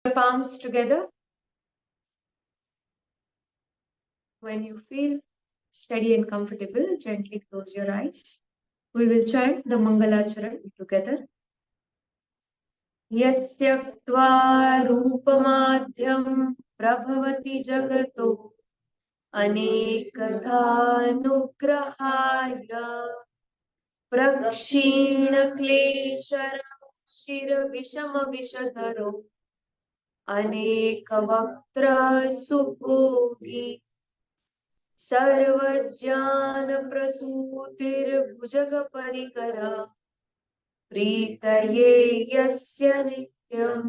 Your palms together. When you feel steady and comfortable, gently close your eyes. We will chant the Mangalacharan together. Yastyakva rupamadhyam prabhavati jagato anekadhanugrahaya prakshina kleshara shira vishama vishadharo anekavaktra subhogi सर्वज्ञानप्रसूतिर्भुजगपरिकरा प्रीतये यस्य नित्यम्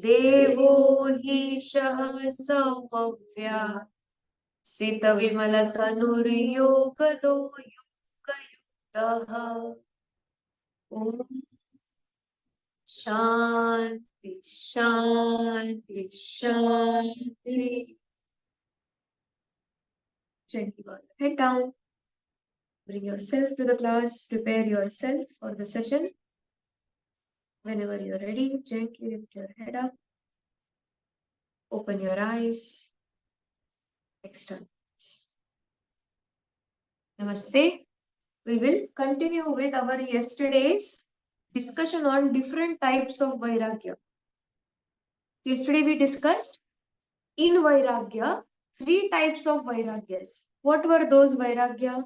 देवो हि शः सौम्या सितविमलतनुर्योगदो योगयुक्तः ॐ शान्ति शान्ति शान्ति. Gently bow your head down. Bring yourself to the class. Prepare yourself for the session. Whenever you're ready, gently lift your head up. Open your eyes. External eyes. Namaste. We will continue with our yesterday's discussion on different types of Vairagya. Yesterday we discussed in Vairagya 3 types of Vairagyas. What were those Vairagya?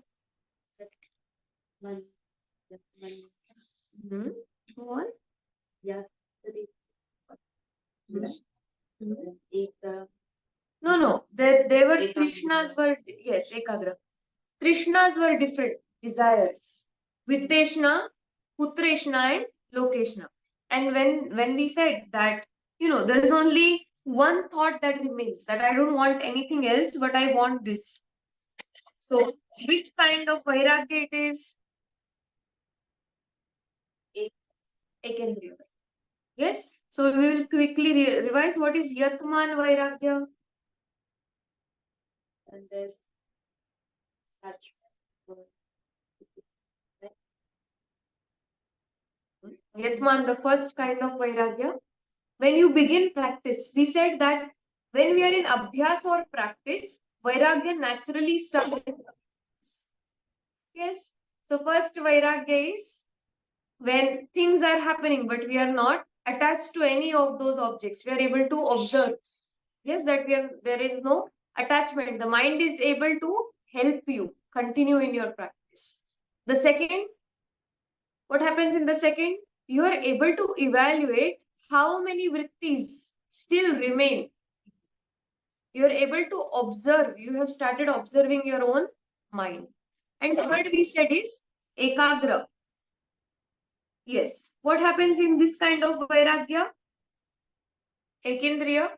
Go on. No. They were Krishnas were, yes, Ekagra. Krishnas were different desires. Vitteshna, Putreshna and Lokeshna. And when we said that, there is only one thought that remains, that I don't want anything else, but I want this. So, which kind of Vairagya it is? Ekendriya. Yes? So, we will quickly revise what is Yatman Vairagya. And there's Yatman, the first kind of Vairagya. When you begin practice, we said that when we are in Abhyas or practice, Vairagya naturally starts. Yes. So first Vairagya is when things are happening, but we are not attached to any of those objects. We are able to observe. Yes, that there is no attachment. The mind is able to help you continue in your practice. The second, what happens in the second? You are able to evaluate how many vrittis still remain. You are able to observe. You have started observing your own mind. And third we said is Ekagra. Yes. What happens in this kind of Vairagya? Ekendriya.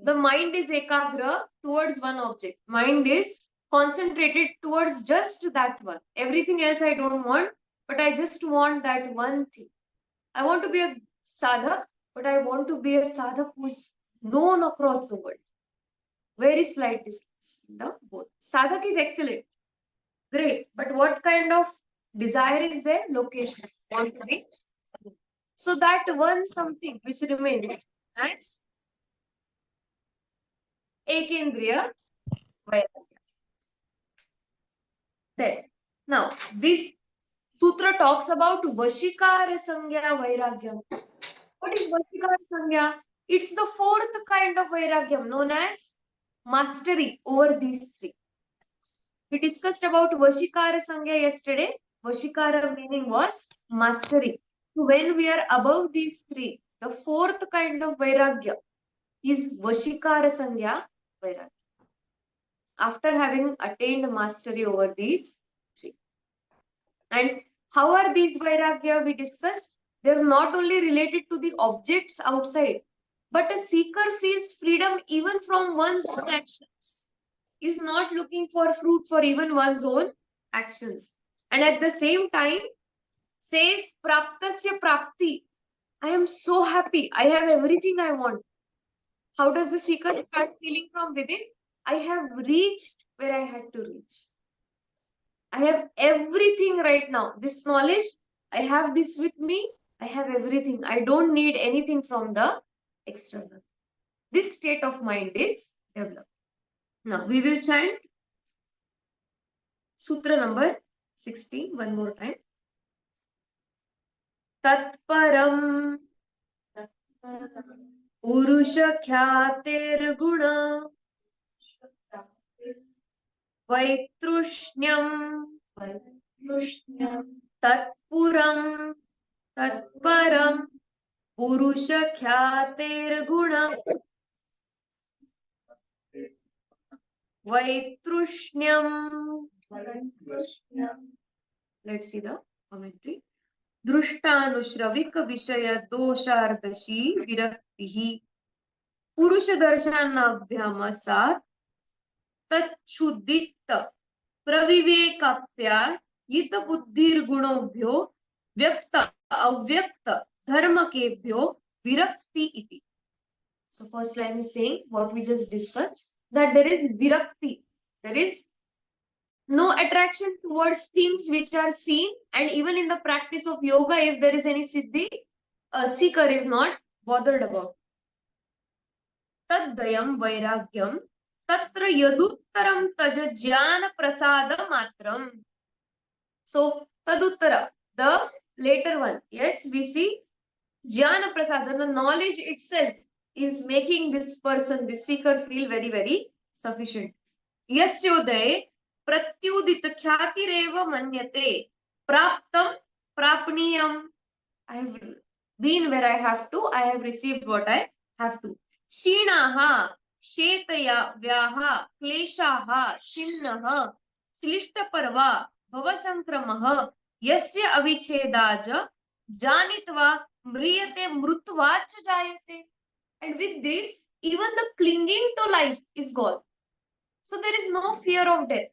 The mind is Ekagra towards one object. Mind is concentrated towards just that one. Everything else I don't want, but I just want that one thing. I want to be a sadhak, but I want to be a sadhak who is known across the world. Very slight difference in the both. Sadhak is excellent. Great. But what kind of desire is there? Location. Want to be. So that one something which remains. Nice. Ekendriya Vairagya. There. Now, this Sutra talks about Vashikara Sangya Vairagya. What is Vashikara Sangya? It's the fourth kind of Vairagyam known as mastery over these 3. We discussed about Vashikara Sangya yesterday. Vashikara meaning was mastery. So when we are above these 3, the fourth kind of Vairagya is Vashikara Sangya Vairagya. After having attained mastery over these 3. And how are these Vairagya we discussed? They are not only related to the objects outside, but a seeker feels freedom even from one's own actions. Is not looking for fruit for even one's own actions. And at the same time, says Praptasya Prapti. I am so happy. I have everything I want. How does the seeker start feeling from within? I have reached where I had to reach. I have everything right now. This knowledge, I have this with me. I have everything. I don't need anything from the external. This state of mind is developed. Now we will chant Sutra number 16 one more time. Tatparam Purusha Khyatir Vaitrushnyam Tatpuram Tatparam Purusha Khyatir Vaitrushnyam. Let's see the commentary. दृष्टानुश्रविक विषय दोषार्दशी विरक्ति पुरुष दर्शनाभ्यामसात् तच्छुद्दित प्रविवेकाप्यायित बुद्धिर्गुणोभ्यो व्यक्त अव्यक्त धर्मकेभ्यो विरक्ति इति. So first line is saying what we just discussed, that there is virakti, there is no attraction towards things which are seen, and even in the practice of yoga, if there is any siddhi, a seeker is not bothered about. Taddayam vairagyam tatra yaduttaram taja jnana prasada matram. So taduttara, the later one, yes, we see jnana prasada, the knowledge itself is making this person, this seeker, feel very, very sufficient. Yasyodaya pratyudit khyatirev manyate praptam prapniyam. I have been where I have to, I have received what I have to. Shinaha shetaya vyaha kleshaha chinnaha slishtaparva bhavasankramaha yasya avichedaja janitva mriyate mrutvacha jayate. And with this, even the clinging to life is gone. So there is no fear of death.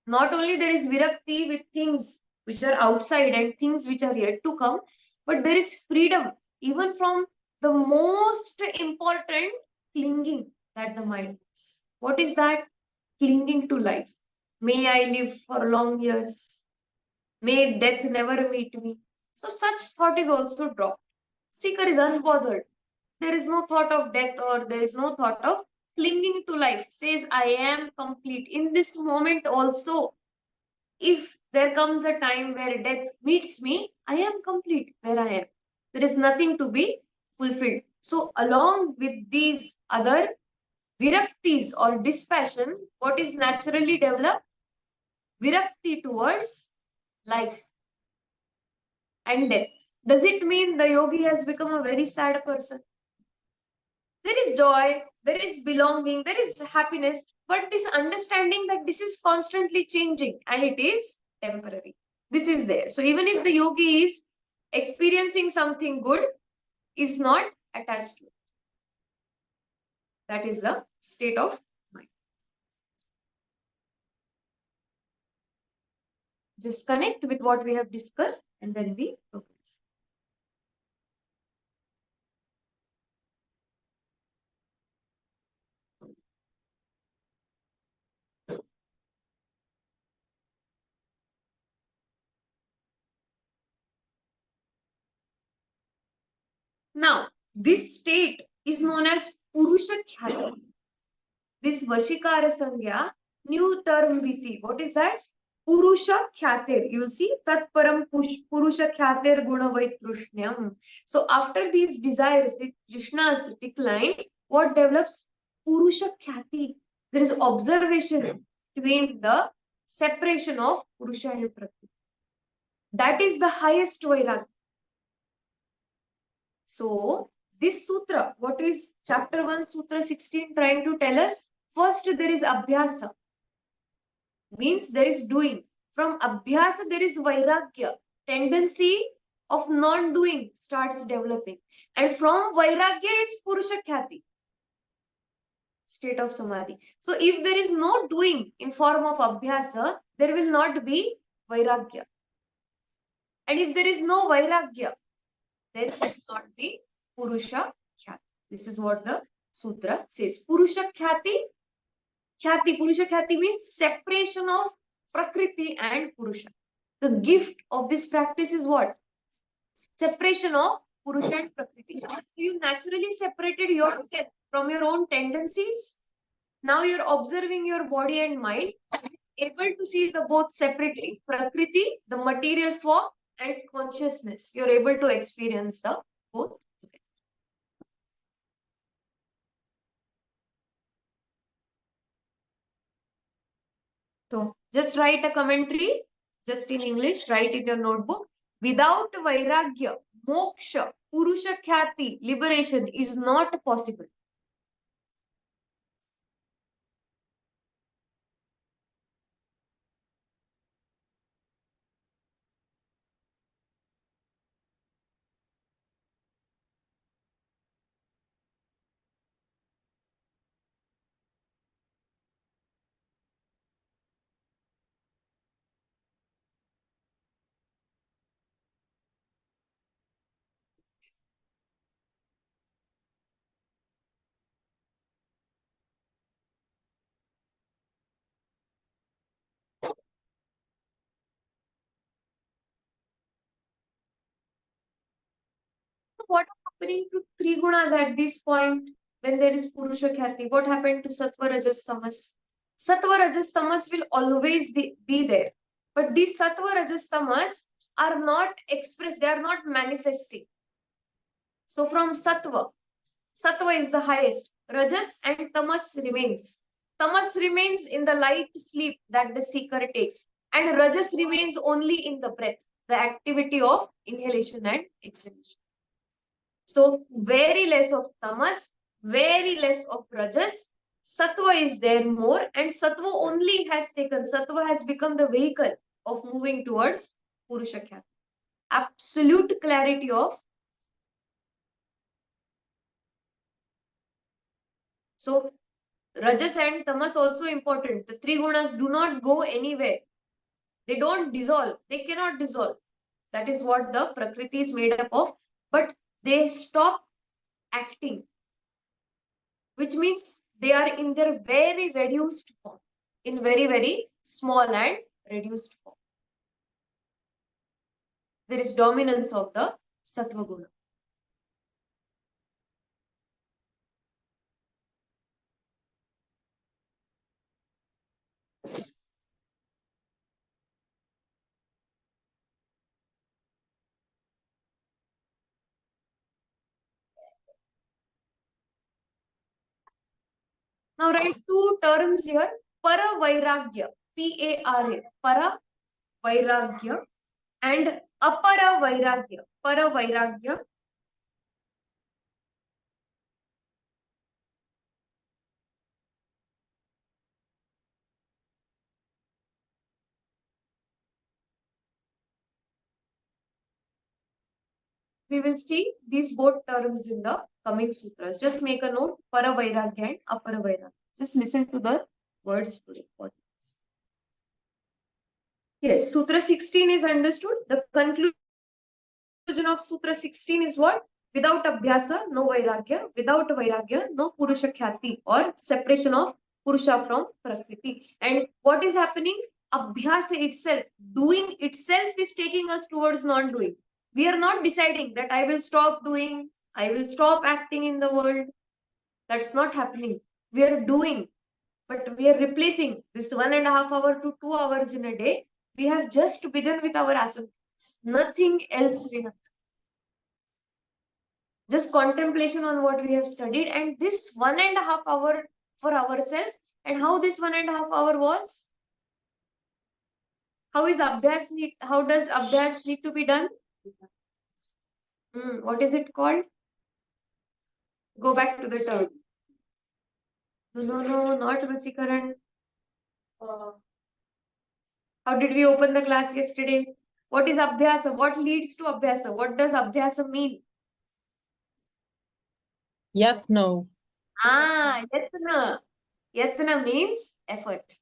Not only there is virakti with things which are outside and things which are yet to come, but there is freedom even from the most important clinging that the mind has. What is that? Clinging to life. May I live for long years. May death never meet me. So such thought is also dropped. Seeker is unbothered. There is no thought of death, or there is no thought of clinging to life. Says, I am complete. In this moment also, if there comes a time where death meets me, I am complete where I am. There is nothing to be fulfilled. So along with these other viraktis or dispassion, what is naturally developed? Virakti towards life and death. Does it mean the yogi has become a very sad person? There is joy, there is belonging, there is happiness, but this understanding that this is constantly changing and it is temporary. This is there. So even if the yogi is experiencing something good, is not attached to it. That is the state of mind. Just connect with what we have discussed and then we progress. Now, this state is known as Purusha Khyati. This Vashikara Sangya, new term we see. What is that? Purusha Khyatir. You will see Tatparam Purusha Khyatir Guna Vaitrushnyam. So after these desires, the Krishna's decline, what develops? Purusha Khyati. There is observation between the separation of Purusha and Prakriti. That is the highest Vairagya. So this sutra, what is chapter 1, sutra 16 trying to tell us? First, there is abhyasa. Means there is doing. From abhyasa, there is vairagya. Tendency of non-doing starts developing. And from vairagya is purusha khyati. State of samadhi. So if there is no doing in form of abhyasa, there will not be vairagya. And if there is no vairagya, there should not be Purusha Khyati. This is what the sutra says. Purusha Khyati. Khyati, Purusha Khyati means separation of Prakriti and Purusha. The gift of this practice is what? separation of Purusha and Prakriti. So you naturally separated yourself from your own tendencies. Now you're observing your body and mind, able to see the both separately. Prakriti, the material form, and consciousness. You're able to experience the both. So just write a commentary, just in English, write in your notebook. Without Vairagya, Moksha, Purusha Khyati, liberation is not possible. What happening to three gunas at this point when there is Purusha Khyati? What happened to Sattva, Rajas, Tamas? Sattva, Rajas, Tamas will always be there. But these Sattva, Rajas, Tamas are not expressed, they are not manifesting. So from Sattva is the highest. Rajas and Tamas remains. Tamas remains in the light sleep that the seeker takes. And Rajas remains only in the breath, the activity of inhalation and exhalation. So very less of Tamas, very less of Rajas. Sattva is there more, and Sattva only has taken, Sattva has become the vehicle of moving towards Purusha Khyati. Absolute clarity of. So Rajas and Tamas also important. The three gunas do not go anywhere. They don't dissolve. They cannot dissolve. That is what the Prakriti is made up of. But they stop acting, which means they are in their very reduced form, in very, very small and reduced form. There is dominance of the Sattva Guna. Now write two terms here. Para Vairagya, P-A-R-A, Para Vairagya, and Apara Vairagya, Para Vairagya. We will see these both terms in the coming sutras. Just make a note, Para Vairagya and Apara Vairagya. Just listen to the words today. Yes, Sutra 16 is understood. The conclusion of Sutra 16 is what? Without Abhyasa, no Vairagya. Without Vairagya, no Purusha Khyati or separation of Purusha from Prakriti. And what is happening? Abhyasa itself, doing itself is taking us towards non-doing. We are not deciding that I will stop doing, I will stop acting in the world. That's not happening. We are doing, but we are replacing this 1.5 hour to 2 hours in a day. We have just begun with our asanas. Nothing else we have. Just contemplation on what we have studied, and this 1.5 hour for ourselves. And how this 1.5 hour was? How does Abhyas need to be done? What is it called? Go back to the term. No, not Vasikaran. How did we open the class yesterday? What is Abhyasa? What leads to Abhyasa? What does Abhyasa mean? Yatno. Yatna. Yatna means effort.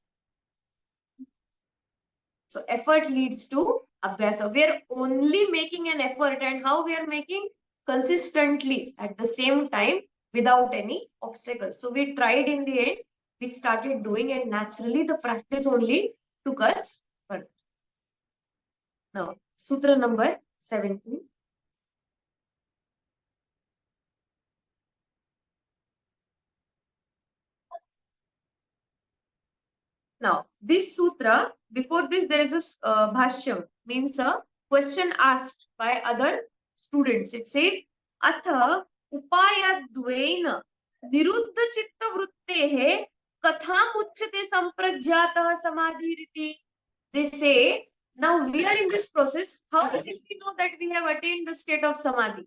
So effort leads to Abhyasa. We are only making an effort, and how we are making? Consistently at the same time without any obstacles. So we tried in the end, we started doing, and naturally the practice only took us further. Now, Sutra number 17. Now, this sutra, before this, there is a bhashyam, means a question asked by other students. It says, Atha upayadvaina niruddha chitta vruttehe katham uchyate samprajyatah samadhiriti. They say, now we are in this process. How will we know that we have attained the state of samadhi?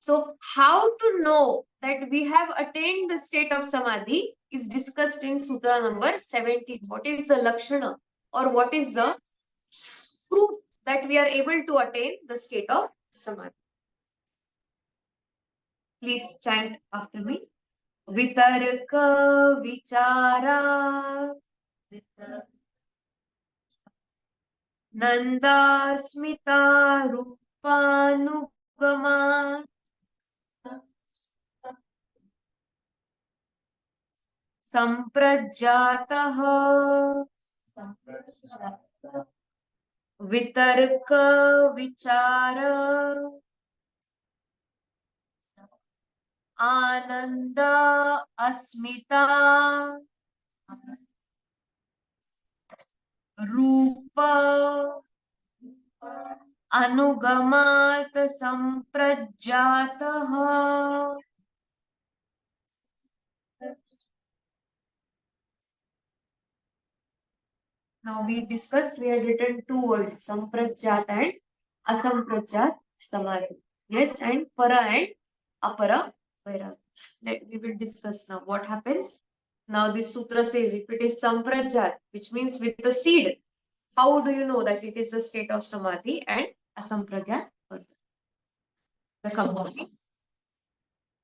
So, how to know that we have attained the state of samadhi is discussed in Sutra number 17. What is the lakshana or what is the proof that we are able to attain the state of samadhi? Please chant after me. Vitarka vichara nandasmita rupanugama संप्रज्ञातः वितर्क विचार आनंद अस्मिता रूप anugamat संप्रज्ञातः. Now we discussed, we had written two words, samprajat and asamprajat samadhi. Yes, and para and apara vairagya. We will discuss now what happens. Now this sutra says if it is samprajat, which means with the seed, how do you know that it is the state of samadhi? And asamprajat, the company.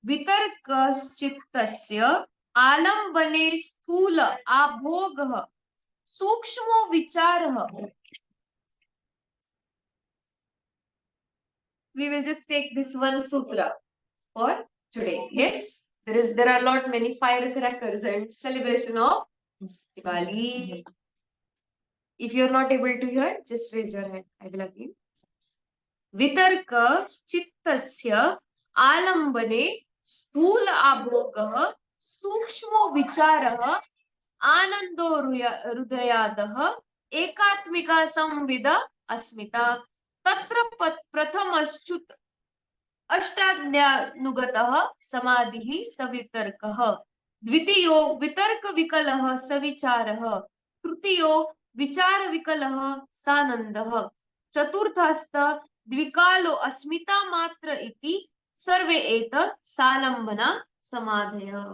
Vitarkashchittasya alambane sthula abhogah Sukshmo vicharah. We will just take this one sutra for today. Yes, there are a lot many firecrackers and celebration of Diwali. If you are not able to hear, just raise your hand. I will again. Vitarka chittasya alambane sthula abhogah sukshmo vicharah आनंदो हृदयादः एकात्मिका संविद अस्मिता तत्र प्रथमश्च्युत अष्टाध्यानुगतः समाधिः सवितर्कः द्वितीयो वितर्क विकलः सविचारः तृतीयो विचार विकलः सानन्दः चतुर्थस्त द्विकालो अस्मिता मात्र इति सर्वे एत सालंबना समाधयः.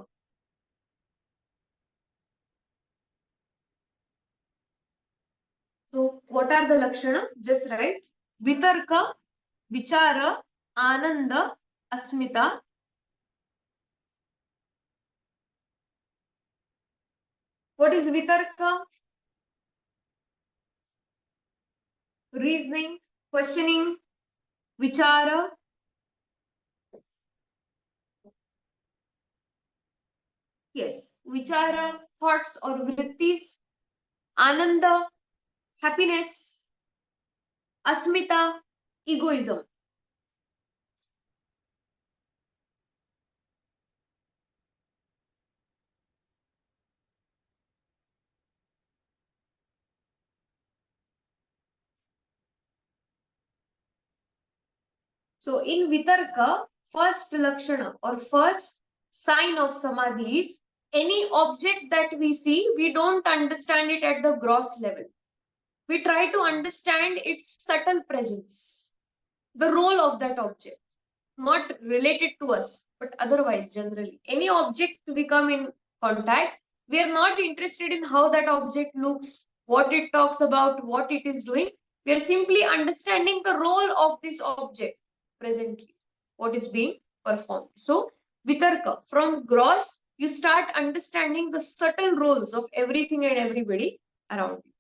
So, what are the lakshana? Just write Vitarka, Vichara, Ananda, Asmita. What is Vitarka? Reasoning, questioning, Vichara. Yes, Vichara, thoughts or vrittis. Ananda, happiness. Asmita, egoism. So in Vitarka, first lakshana or first sign of samadhi is any object that we see, we don't understand it at the gross level. We try to understand its subtle presence, the role of that object, not related to us, but otherwise generally. Any object we come in contact, we are not interested in how that object looks, what it talks about, what it is doing. We are simply understanding the role of this object presently, what is being performed. So, Vitarka, from gross, you start understanding the subtle roles of everything and everybody around you.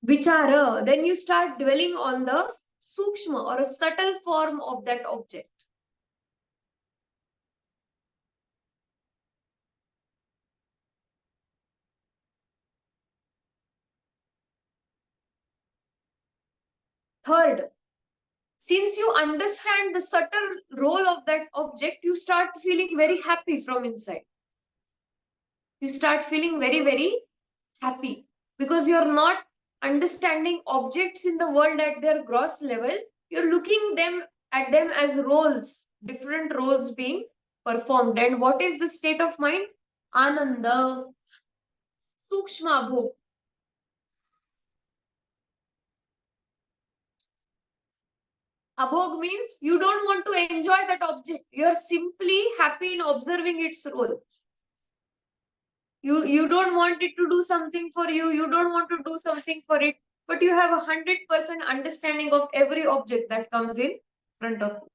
Vichara, then you start dwelling on the sukshma or a subtle form of that object. Third, since you understand the subtle role of that object, you start feeling very happy from inside. You start feeling very, very happy because you're not understanding objects in the world at their gross level. You're looking at them as roles, different roles being performed. And what is the state of mind? Ananda, Sukshma Bhog. Abhog means you don't want to enjoy that object. You're simply happy in observing its role. You don't want it to do something for you. You don't want to do something for it. But you have 100% understanding of every object that comes in front of you.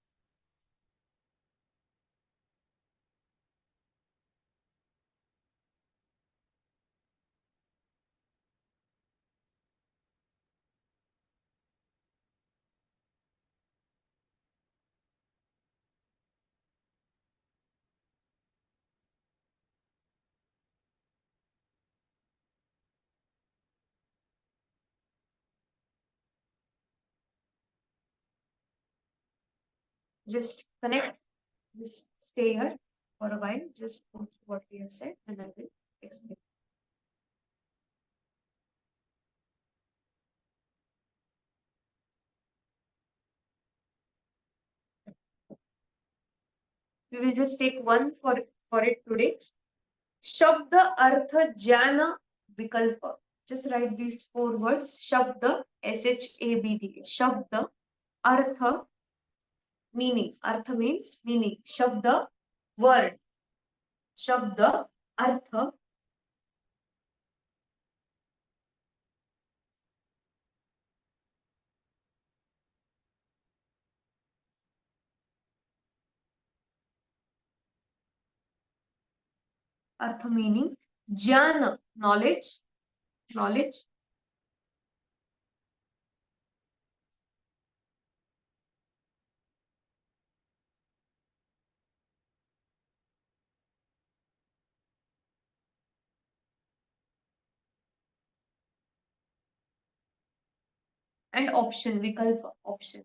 Just connect. Just stay here for a while. Just go through what we have said, and I will explain. We will just take one for it today. Shabda, Artha, Jnana, Vikalpa. Just write these 4 words. Shabda, Shabda. Shabda, Artha, meaning. Artha means meaning. Shabda, word. Shabda, Artha. Artha meaning. Jnana, knowledge. Knowledge. And option, Vikalpa, option.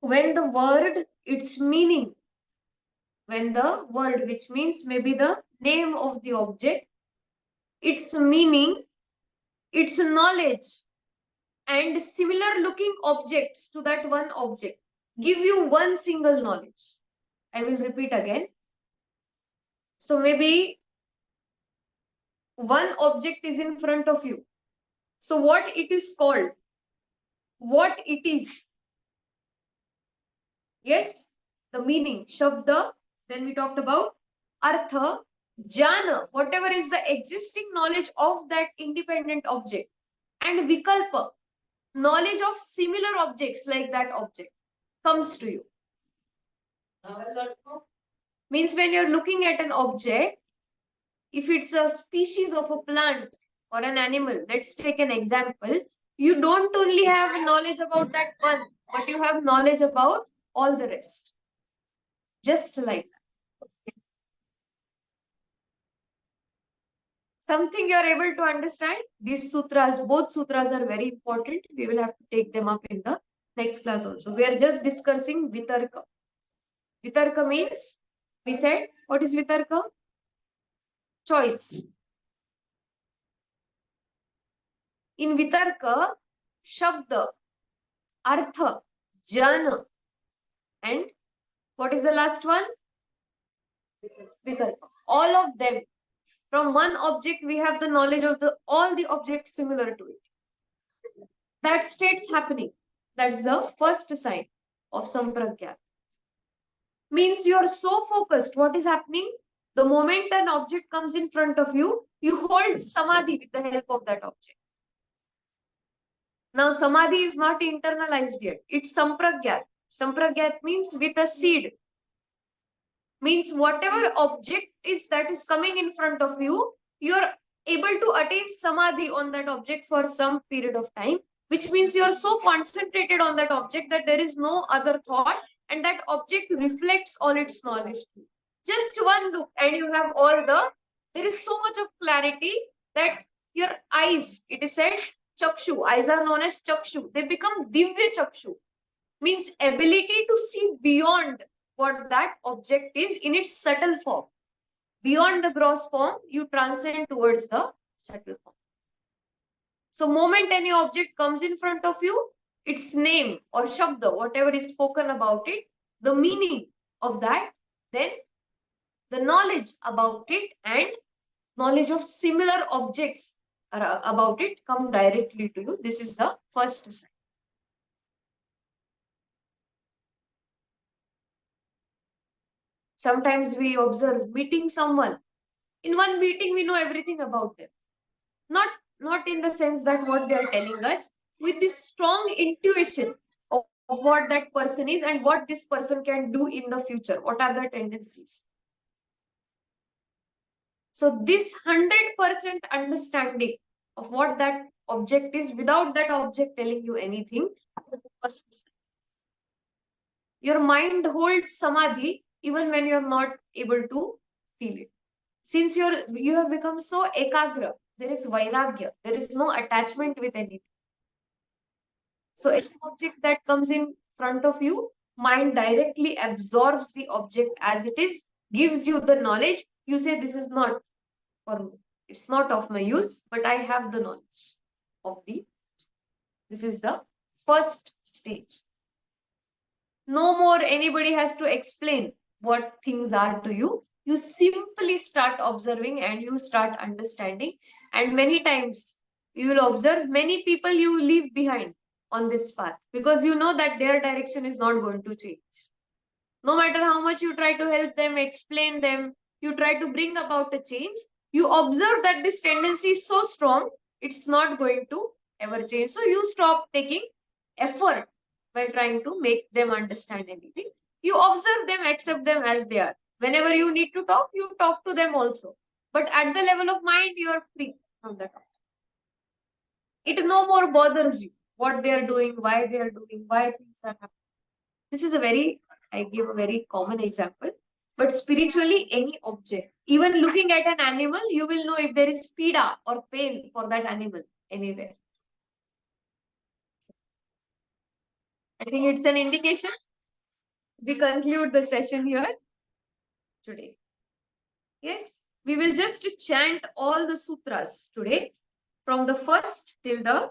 When the word, its meaning, when the word, which means maybe the name of the object, its meaning, its knowledge, and similar looking objects to that one object give you one single knowledge. I will repeat again. So maybe one object is in front of you. So what it is called? What it is? Yes, the meaning, Shabda. Then we talked about Artha, Jnana, whatever is the existing knowledge of that independent object. And Vikalpa, knowledge of similar objects like that object comes to you. Means when you're looking at an object, if it's a species of a plant or an animal, let's take an example, you don't only have knowledge about that one, but you have knowledge about all the rest. Just like that. Something you're able to understand? These sutras, both sutras are very important. We will have to take them up in the next class also. We are just discussing Vitarka. Vitarka means, we said, what is Vitarka? Choice. In Vitarka, Shabda, Artha, Jnana, and what is the last one? Vikalpa. All of them. From one object, we have the knowledge of all the objects similar to it. That state's happening. That's the first sign of Sampragya. Means you're so focused. What is happening? The moment an object comes in front of you, you hold Samadhi with the help of that object. Now, Samadhi is not internalized yet. It's Sampragyat. Sampragyat means with a seed. Means whatever object that is coming in front of you, you're able to attain Samadhi on that object for some period of time, which means you're so concentrated on that object that there is no other thought, and that object reflects all its knowledge to you. Just one look and you have all the There is so much of clarity that your eyes, it is said, chakshu, eyes are known as chakshu. They become divya chakshu, means ability to see beyond what that object is in its subtle form. Beyond the gross form, you transcend towards the subtle form. So, moment any object comes in front of you, its name or shabda, whatever is spoken about it, the meaning of that, then the knowledge about it and knowledge of similar objects about it come directly to you. This is the first sign. Sometimes we observe meeting someone. In one meeting, we know everything about them. Not in the sense that what they are telling us, with this strong intuition of what that person is and what this person can do in the future. What are the tendencies? So this 100% understanding of what that object is without that object telling you anything. Your mind holds samadhi even when you're not able to feel it. Since you have become so ekagra, there is vairagya, there is no attachment with anything. So any object that comes in front of you, mind directly absorbs the object as it is, gives you the knowledge. You say, this is not for me. It's not of my use, but I have the knowledge of the. This is the first stage. No more anybody has to explain what things are to you. You simply start observing and you start understanding. And many times you will observe many people you leave behind on this path because you know that their direction is not going to change. No matter how much you try to help them, explain them, you try to bring about a change, you observe that this tendency is so strong, it's not going to ever change. So you stop taking effort by trying to make them understand anything. You observe them, accept them as they are. Whenever you need to talk, you talk to them also. But at the level of mind, you are free from that. It no more bothers you what they are doing, why things are happening. This is I give a very common example. But spiritually, any object, even looking at an animal, you will know if there is pida or pain for that animal anywhere. I think it's an indication. We conclude the session here today. Yes, we will just chant all the sutras today from the first till the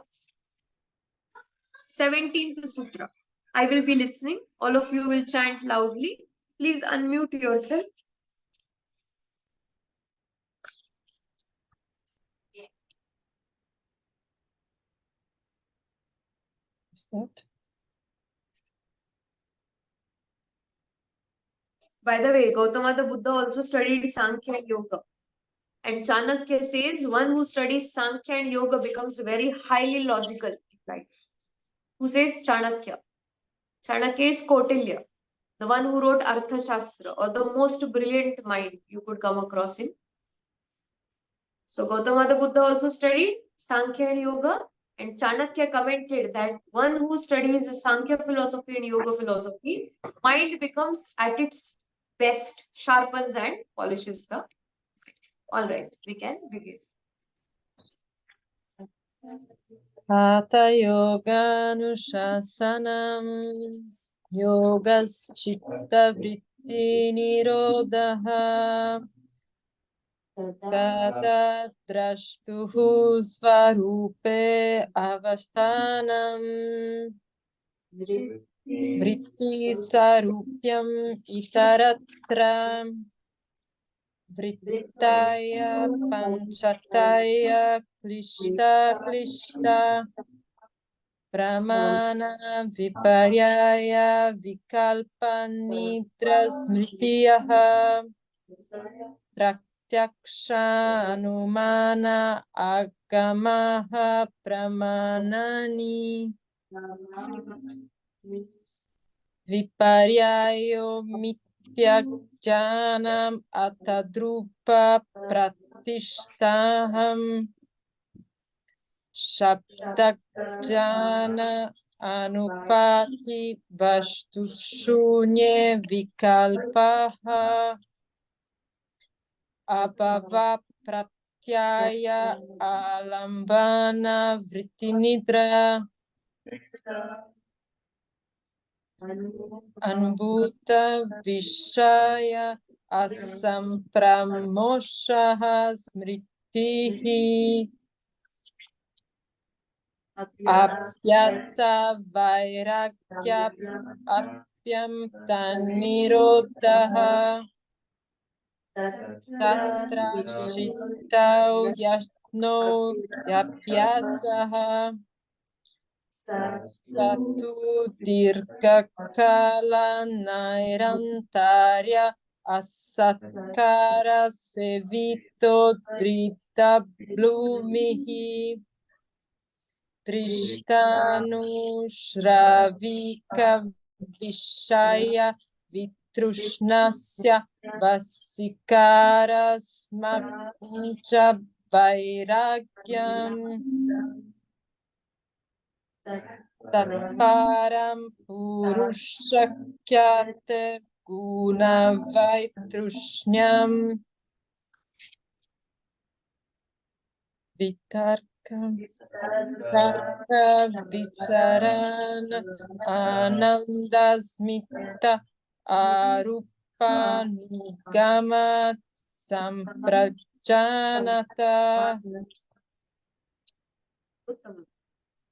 17th sutra. I will be listening. All of you will chant loudly. Please unmute yourself. Is that? By the way, Gautama the Buddha also studied Sankhya and Yoga. And Chanakya says one who studies Sankhya and Yoga becomes very highly logical in life. Who says Chanakya? Chanakya is Kautilya, the one who wrote Arthashastra, or the most brilliant mind you could come across in. So Gautama the Buddha also studied Sankhya and Yoga, and Chanakya commented that one who studies Sankhya philosophy and Yoga philosophy, mind becomes at its best, sharpens and polishes the. All right, we can begin. Hatha yoganushasanam yogaschitta vritti nirodha tata drashtuhu svarupe avasthanam vritti sarupyam itaratra vrittaya panchataya klishta pramana viparyaya vikalpa nidra smritiyaha pratyaksha anumana agamaha pramanani viparyayo mityakjanam atadrupa pratishtaham Shabdakjana anupati vastushunye vikalpaha abhava pratyaya alambana vrittinidra anubhuta vishaya asampramoshaha smritihi apyasa vairagya apyam tanirodhaha tatra shitau yashno yapyasaha satu dirghakala nairantarya asatkara sevito drita blumihi Trishtanu Shravika Vishaya Vitrushnasya Vasikara Smakuncha Vairagyam Tatparam Purushakyate Guna Vaitrushyam Vitarkam Tarka Vicharan Anandasmita Arupanugama Samprajanata. Uttam.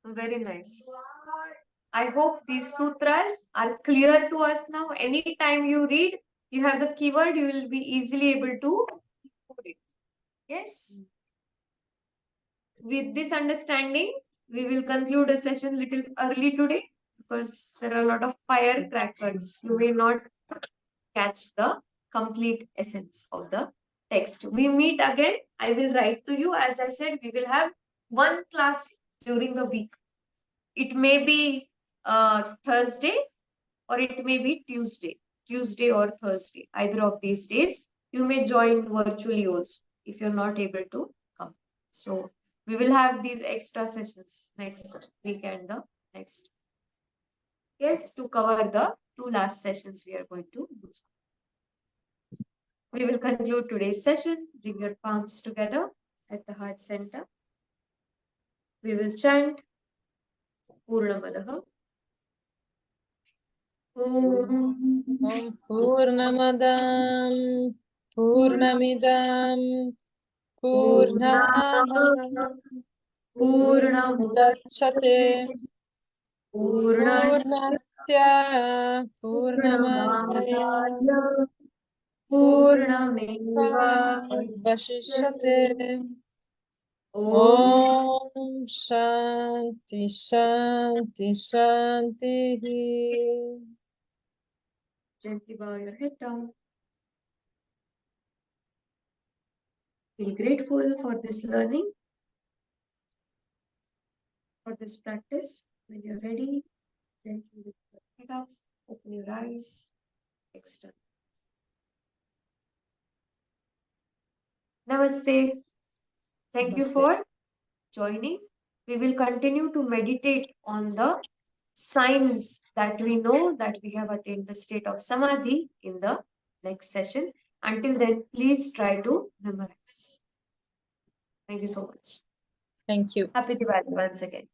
Very nice. I hope these sutras are clear to us now. Anytime you read, you have the keyword, you will be easily able to put it. Yes. With this understanding, we will conclude the session little early today because there are a lot of firecrackers. You may not catch the complete essence of the text. We meet again. I will write to you. As I said, we will have one class during the week. It may be Thursday or it may be Tuesday or Thursday, either of these days. You may join virtually also if you're not able to come. So we will have these extra sessions next week and the next. Yes, to cover the 2 last sessions we are going to use. We will conclude today's session. Bring your palms together at the heart center. We will chant Purnamadaha. Om Purnamadam Purnamidam Purnah Purnamudachyate Purnasya Purnamadaya Purnameva Vashishyate. Om Shanti Shanti Shanti. Gently bow your head down. Feel grateful for this learning, for this practice. When you're ready, gently lift your head up, open your eyes, extend. Namaste. Thank you Namaste. for joining. We will continue to meditate on the signs that we know that we have attained the state of samadhi in the next session. Until then, please try to memorize. Thank you so much. Thank you. Happy Diwali once again.